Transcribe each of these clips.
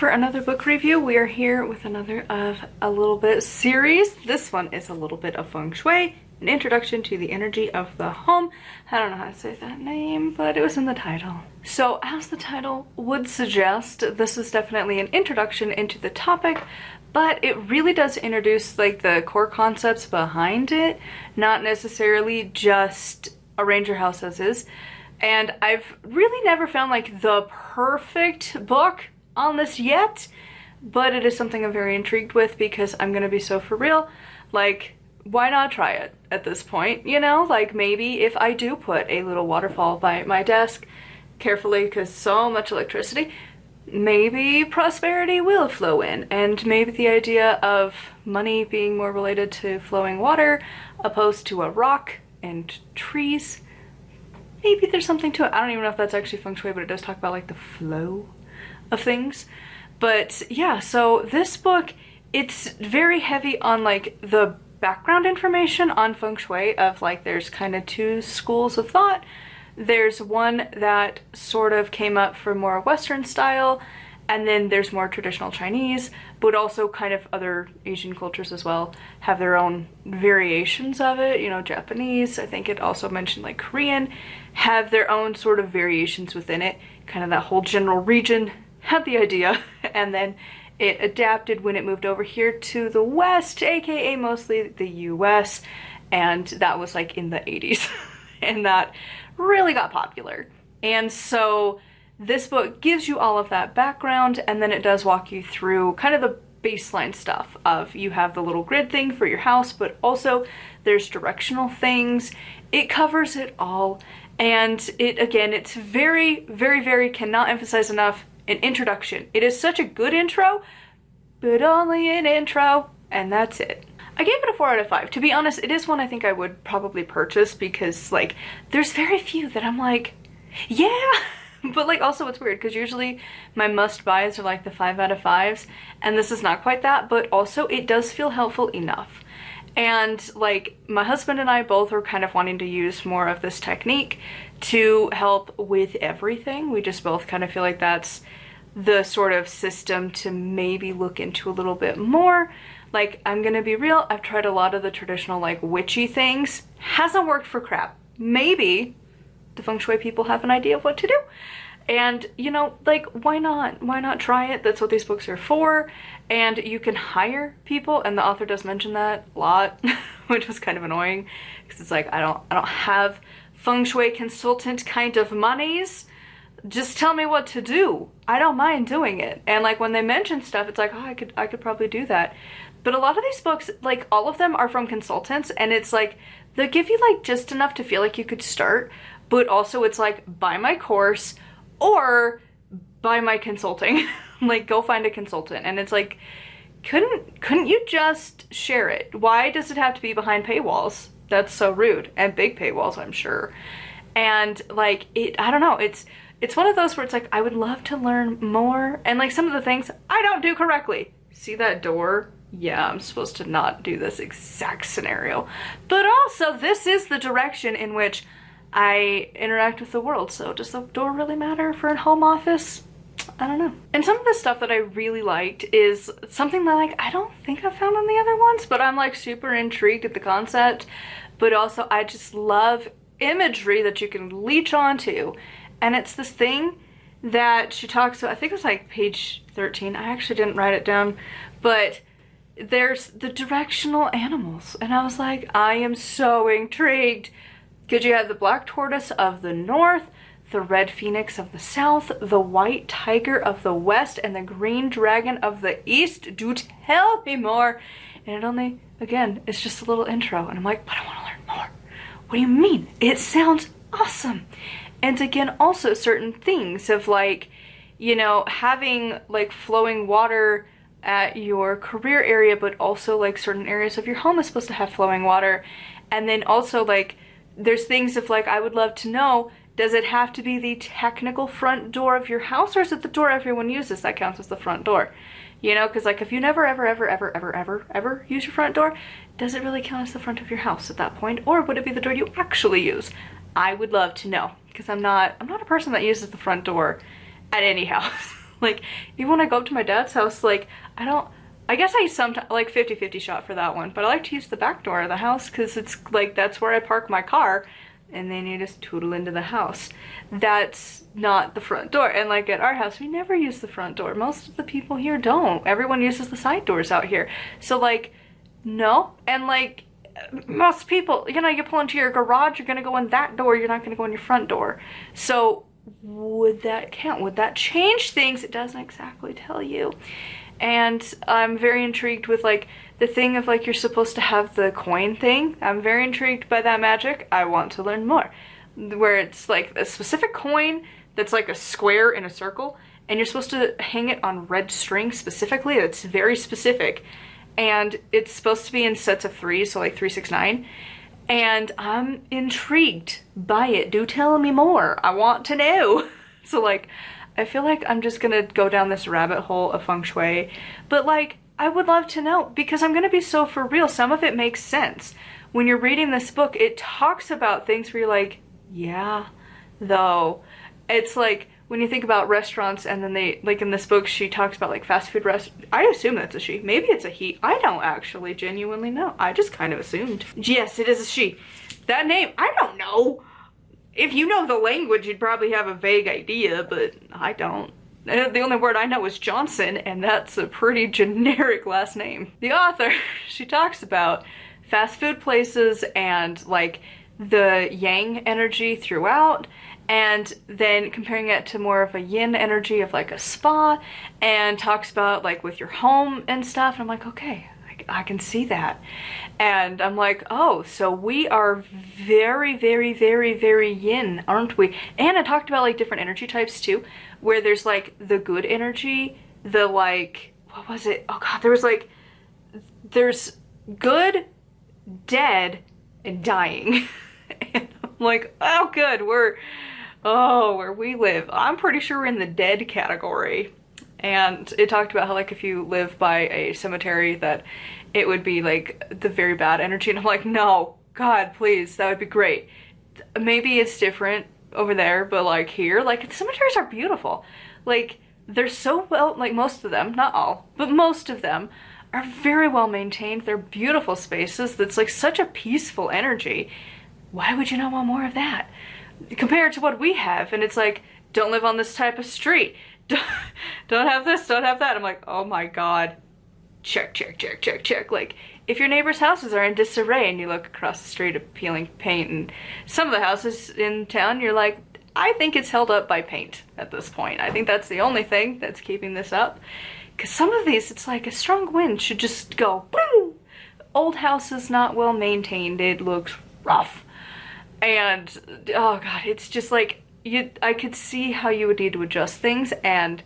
for another book review. We are here with another of a little bit series. This one is a little bit of Feng Shui, an introduction to the energy of the home. I don't know how to say that name, but it was in the title. So as the title would suggest, this is definitely an introduction into the topic, but it really does introduce like the core concepts behind it, not necessarily just arrange your house as is. And I've really never found like the perfect book on this yet, but it is something I'm very intrigued with because I'm gonna be so for real, like, why not try it at this point, you know? Like, maybe if I do put a little waterfall by my desk carefully, because so much electricity, maybe prosperity will flow in, and maybe the idea of money being more related to flowing water opposed to a rock and trees, maybe there's something to it. I don't even know if that's actually Feng Shui, but it does talk about like the flow of things. But yeah, so this book, it's very heavy on like the background information on Feng Shui of like there's kind of two schools of thought. There's one that sort of came up for more Western style, and then there's more traditional Chinese, but also kind of other Asian cultures as well have their own variations of it. You know, Japanese, I think it also mentioned like Korean, have their own sort of variations within it. Kind of that whole general region had the idea, and then it adapted when it moved over here to the West, aka mostly the US, and that was like in the 80s, and that really got popular. And so this book gives you all of that background, and then it does walk you through kind of the baseline stuff of you have the little grid thing for your house, but also there's directional things. It covers it all, and it, again, it's very, very, very, cannot emphasize enough, an introduction. It is such a good intro, but only an intro, and that's it. I gave it a 4 out of 5. To be honest, it is one I think I would probably purchase because like there's very few that I'm like, yeah. But like also it's weird because usually my must buys are like the 5 out of 5s, and this is not quite that, but also it does feel helpful enough. And like my husband and I both are kind of wanting to use more of this technique to help with everything. We just both kind of feel like that's the sort of system to maybe look into a little bit more. Like, I'm gonna be real, I've tried a lot of the traditional like witchy things, hasn't worked for crap. Maybe the Feng Shui people have an idea of what to do, and you know, like, why not try it? That's what these books are for. And you can hire people, and the author does mention that a lot, which was kind of annoying because it's like I don't have Feng Shui consultant kind of monies. Just tell me what to do. I don't mind doing it. And like when they mention stuff, it's like, oh, I could probably do that. But a lot of these books, like all of them are from consultants, and it's like they'll give you like just enough to feel like you could start, but also it's like buy my course or buy my consulting. Like go find a consultant. And it's like, couldn't you just share it? Why does it have to be behind paywalls? That's so rude. And big paywalls, I'm sure. And like I don't know, it's one of those where it's like I would love to learn more, and like some of the things I don't do correctly. See that door? Yeah, I'm supposed to not do this exact scenario. But also, this is the direction in which I interact with the world. So does the door really matter for a home office? I don't know. And some of the stuff that I really liked is something that like I don't think I've found on the other ones, but I'm like super intrigued at the concept. But also I just love imagery that you can leech onto. And it's this thing that she talks about, I think it was like page 13. I actually didn't write it down, but there's the directional animals. And I was like, I am so intrigued. Because you have the black tortoise of the north, the red phoenix of the south, the white tiger of the west, and the green dragon of the east. Do tell me more. And it only, again, it's just a little intro. And I'm like, but I want to learn more. What do you mean? It sounds awesome. And again, also certain things of like, you know, having like flowing water at your career area, but also like certain areas of your home is supposed to have flowing water. And then also like there's things of like I would love to know, does it have to be the technical front door of your house, or is it the door everyone uses that counts as the front door? You know, because like if you never ever use your front door, does it really count as the front of your house at that point, or would it be the door you actually use? I would love to know, because I'm not a person that uses the front door at any house. Like, even when I go up to my dad's house, like, I guess I sometimes, like 50-50 shot for that one, but I like to use the back door of the house because it's like, that's where I park my car, and then you just tootle into the house. That's not the front door. And like at our house, we never use the front door. Most of the people here don't. Everyone uses the side doors out here. So like, no. And like, most people, you know, you pull into your garage, you're gonna go in that door, you're not gonna go in your front door. So would that count? Would that change things? It doesn't exactly tell you. And I'm very intrigued with like the thing of like you're supposed to have the coin thing. I'm very intrigued by that magic. I want to learn more. Where it's like a specific coin that's like a square in a circle, and you're supposed to hang it on red string specifically. That's very specific. And it's supposed to be in sets of 3, so like 3, 6, 9. And I'm intrigued by it. Do tell me more. I want to know. So like, I feel like I'm just gonna go down this rabbit hole of feng shui, but like, I would love to know, because I'm gonna be so for real. Some of it makes sense. When you're reading this book, it talks about things where you're like, yeah, though. It's like, when you think about restaurants, and then they, like in this book, she talks about like fast food I assume that's a she. Maybe it's a he. I don't actually genuinely know. I just kind of assumed. Yes, it is a she. That name, I don't know. If you know the language, you'd probably have a vague idea, but I don't. The only word I know is Johnson, and that's a pretty generic last name. The author, she talks about fast food places and like the yang energy throughout, and then comparing it to more of a yin energy of like a spa, and talks about like with your home and stuff. And I'm like, okay, I can see that. And I'm like, oh, so we are very, very, very, very yin, aren't we? And I talked about like different energy types too, where there's like the good energy, the like, what was it? Oh God, there was like, there's good, dead, and dying. And I'm like, oh good, where we live, I'm pretty sure we're in the dead category. And it talked about how like if you live by a cemetery that it would be like the very bad energy, and I'm like, no, God, please, that would be great. Maybe it's different over there, but like here, like cemeteries are beautiful. Like they're so well, like most of them, not all, but most of them are very well maintained. They're beautiful spaces. That's like such a peaceful energy. Why would you not want more of that? Compared to what we have, and it's like, don't live on this type of street. Don't have this, don't have that. I'm like, oh my God. Check, check, check, check, check. Like, if your neighbor's houses are in disarray and you look across the street of peeling paint, and some of the houses in town, you're like, I think it's held up by paint at this point. I think that's the only thing that's keeping this up. Because some of these, it's like a strong wind should just go, boom! Old house is not well maintained. It looks rough. And, oh God, it's just like, I could see how you would need to adjust things, and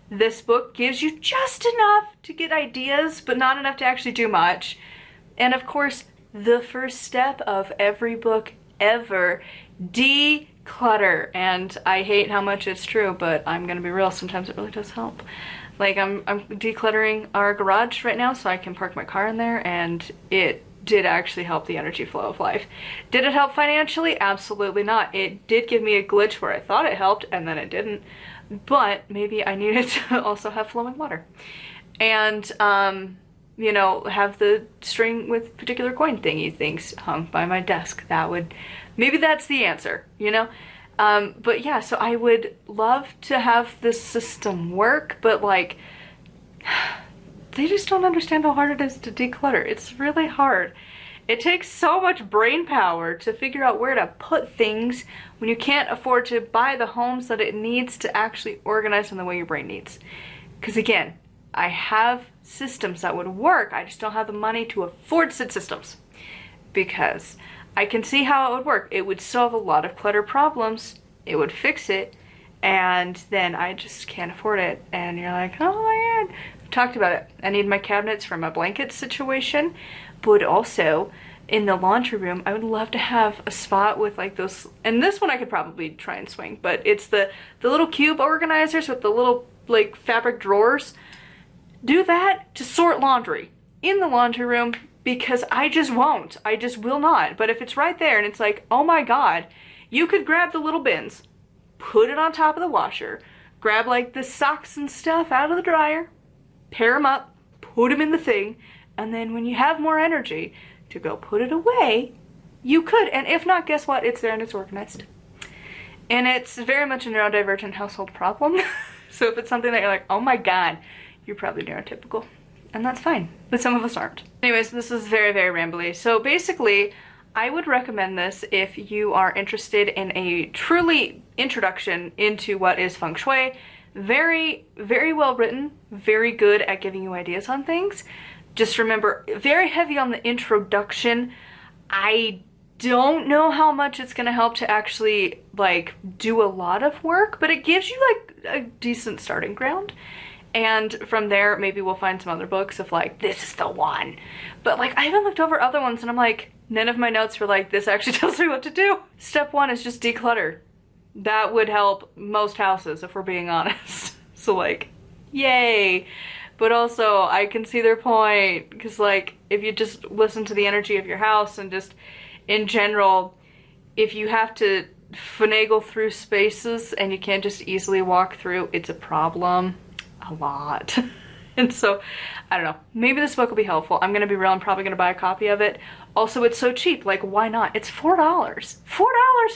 this book gives you just enough to get ideas, but not enough to actually do much. And of course, the first step of every book ever, declutter. And I hate how much it's true, but I'm gonna be real, sometimes it really does help. Like I'm decluttering our garage right now so I can park my car in there, and it did actually help the energy flow of life. Did it help financially? Absolutely not. It did give me a glitch where I thought it helped and then it didn't, but maybe I needed to also have flowing water. And, you know, have the string with particular coin thingy things hung by my desk. That would, maybe that's the answer, you know? But yeah, so I would love to have this system work, but like, they just don't understand how hard it is to declutter. It's really hard. It takes so much brain power to figure out where to put things when you can't afford to buy the homes that it needs to actually organize in the way your brain needs. Because again, I have systems that would work. I just don't have the money to afford said systems. Because I can see how it would work. It would solve a lot of clutter problems. It would fix it. And then I just can't afford it. And you're like, oh my God. Talked about it. I need my cabinets for my blanket situation, but also in the laundry room, I would love to have a spot with like those, and this one I could probably try and swing, but it's the little cube organizers with the little like fabric drawers. Do that to sort laundry in the laundry room, because I just won't. I just will not. But if it's right there and it's like, oh my God, you could grab the little bins, put it on top of the washer, grab like the socks and stuff out of the dryer, pair them up, put them in the thing, and then when you have more energy to go put it away, you could. And if not, guess what? It's there and it's organized. And it's very much a neurodivergent household problem. So if it's something that you're like, oh my god, you're probably neurotypical. And that's fine, but some of us aren't. Anyways, this is very, very rambly. So basically, I would recommend this if you are interested in a truly introduction into what is Feng Shui. Very, very well written, very good at giving you ideas on things. Just remember, very heavy on the introduction. I don't know how much it's gonna help to actually like do a lot of work, but it gives you like a decent starting ground. And from there, maybe we'll find some other books of like, this is the one. But like, I haven't looked over other ones and I'm like, none of my notes were like, this actually tells me what to do. Step one is just declutter. That would help most houses if we're being honest. So like, yay. But also I can see their point, because like, if you just listen to the energy of your house and just in general, if you have to finagle through spaces and you can't just easily walk through, it's a problem. A lot. And so I don't know, maybe this book will be helpful. I'm gonna be real, I'm probably gonna buy a copy of it. Also, it's so cheap, like why not? It's $4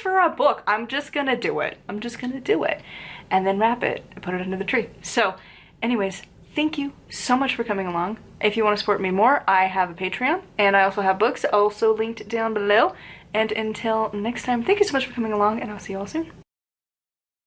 for a book. I'm just gonna do it. I'm just gonna do it and then wrap it and put it under the tree. So anyways, thank you so much for coming along. If you want to support me more, I have a Patreon and I also have books also linked down below. And until next time, thank you so much for coming along and I'll see you all soon.